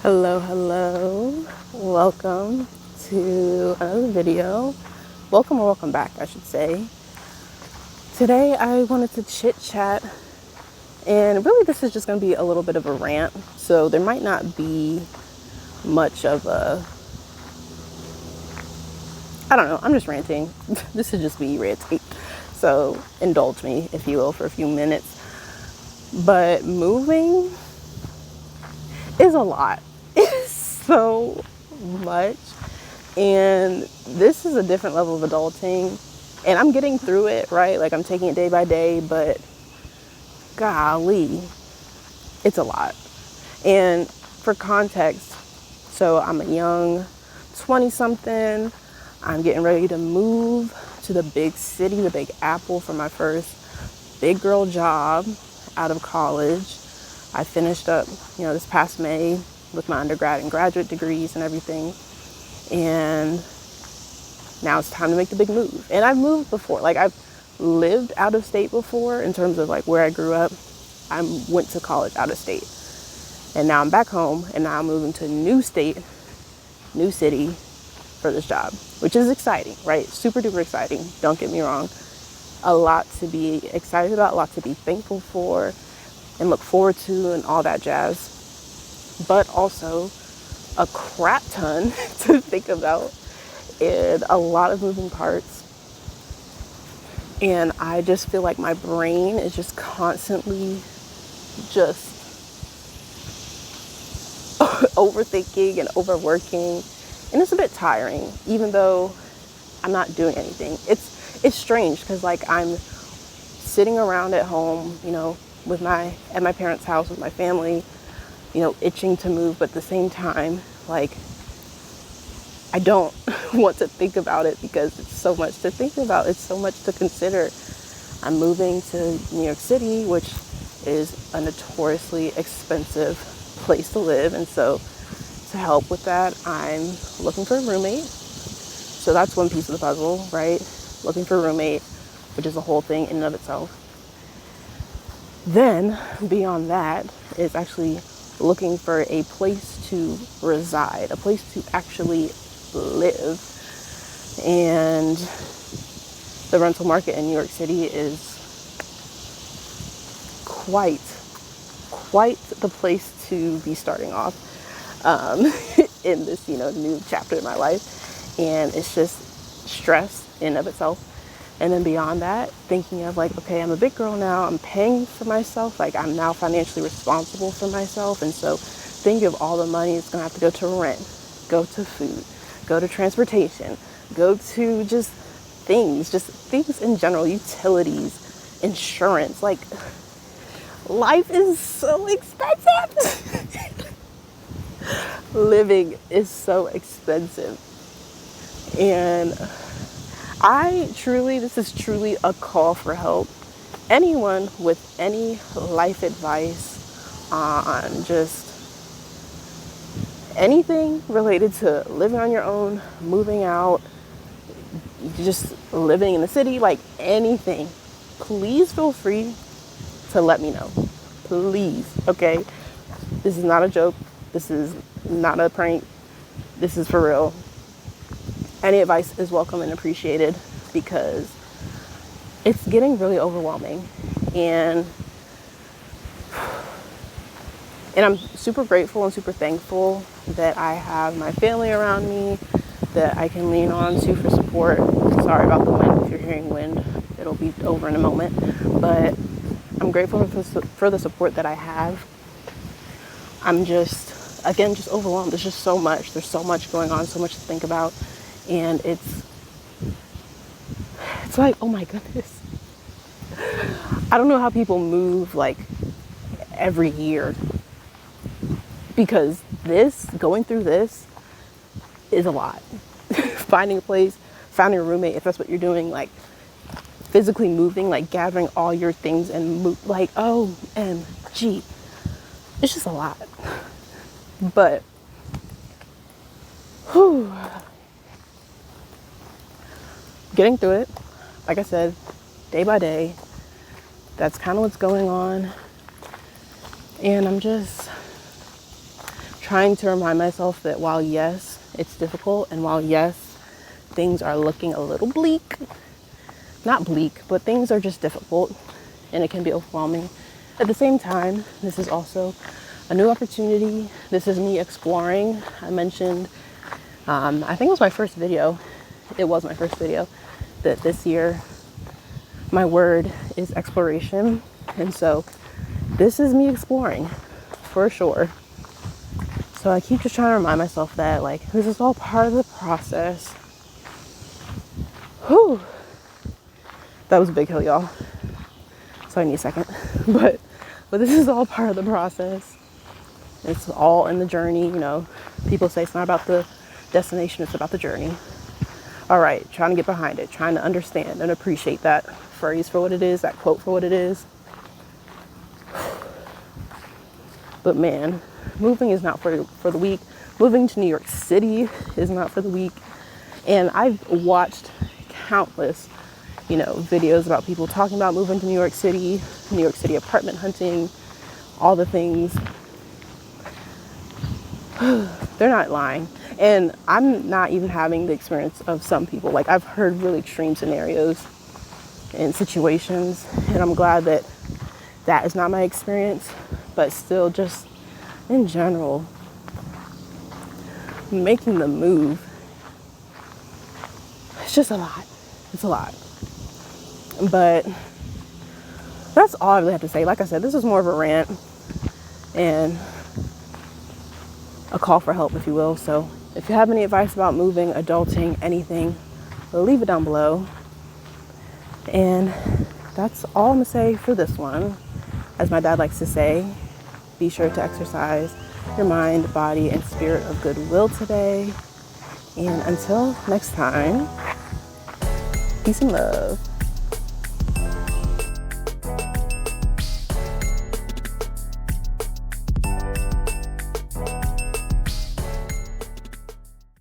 Hello. Welcome to another video. Welcome or welcome back, I should say. Today I wanted to chit chat, and really this is just going to be a little bit of a rant. So there might not be much of I don't know, I'm just ranting. This is just me ranting. So indulge me, if you will, for a few minutes. But moving is a lot. It's so much. And this is a different level of adulting. And I'm getting through it, right? Like I'm taking it day by day, but golly, it's a lot. And for context, so I'm a young 20-something. I'm getting ready to move to the big city, the Big Apple, for my first big girl job out of college. I finished up, this past May with my undergrad and graduate degrees and everything. And now it's time to make the big move. And I've moved before. Like I've lived out of state before in terms of like where I grew up. I went to college out of state. And now I'm back home and now I'm moving to a new state, new city for this job, which is exciting, right? Super duper exciting. Don't get me wrong. A lot to be excited about, a lot to be thankful for and look forward to and all that jazz. But also a crap ton to think about and a lot of moving parts. And I just feel like my brain is just constantly just overthinking and overworking. And it's a bit tiring, even though I'm not doing anything. It's strange because like I'm sitting around at home, at my parents' house with my family, itching to move, but at the same time, like I don't want to think about it because it's so much to think about. It's so much to consider. I'm moving to New York City, which is a notoriously expensive place to live. And so to help with that, I'm looking for a roommate. So that's one piece of the puzzle, right? Looking for a roommate, which is a whole thing in and of itself. Then beyond that is actually looking for a place to reside, a place to actually live. And the rental market in New York City is quite the place to be starting off in this, new chapter in my life. And it's just stress in and of itself. And then beyond that, thinking of like, okay, I'm a big girl now, I'm paying for myself, like I'm now financially responsible for myself. And so think of all the money it's gonna have to go to rent, go to food, go to transportation, go to just things in general, utilities, insurance. Like life is so expensive. Living is so expensive. And this is truly a call for help. Anyone with any life advice on just anything related to living on your own, moving out, just living in the city, like anything, please feel free to let me know. Please, okay? This is not a joke. This is not a prank. This is for real. Any advice is welcome and appreciated because it's getting really overwhelming. And I'm super grateful and super thankful that I have my family around me that I can lean on to for support. Sorry about the wind. If you're hearing wind, it'll be over in a moment. But I'm grateful for the support that I have. I'm just overwhelmed. There's just so much. There's so much going on, so much to think about. And it's like, oh my goodness. I don't know how people move like every year, because going through this is a lot. Finding a place, finding a roommate, if that's what you're doing, like physically moving, like gathering all your things and move, like, OMG. It's just a lot. But, getting through it, like I said, day by day. That's kind of what's going on. And I'm just trying to remind myself that while yes, it's difficult, and while yes, things are looking a little bleak, not bleak, but things are just difficult and it can be overwhelming. At the same time, this is also a new opportunity. This is me exploring. I mentioned, I think it was my first video. It was my first video that this year my word is exploration. And so this is me exploring for sure. So I keep just trying to remind myself that like this is all part of the process. Whew. That was a big hill, y'all. So I need a second. But this is all part of the process. It's all in the journey, you know. People say it's not about the destination, it's about the journey. All right, trying to get behind it, trying to understand and appreciate that phrase for what it is, that quote for what it is. But man, moving is not for the weak. Moving to New York City is not for the weak. And I've watched countless, you know, videos about people talking about moving to New York City apartment hunting, all the things. They're not lying. And I'm not even having the experience of some people. Like, I've heard really extreme scenarios and situations, and I'm glad that that is not my experience. But still, just in general, making the move, it's just a lot. It's a lot. But that's all I really have to say. Like I said, this is more of a rant and a call for help, if you will. So if you have any advice about moving, adulting, anything, leave it down below. And that's all I'm gonna say for this one. As my dad likes to say, be sure to exercise your mind, body, and spirit of goodwill today. And until next time, peace and love.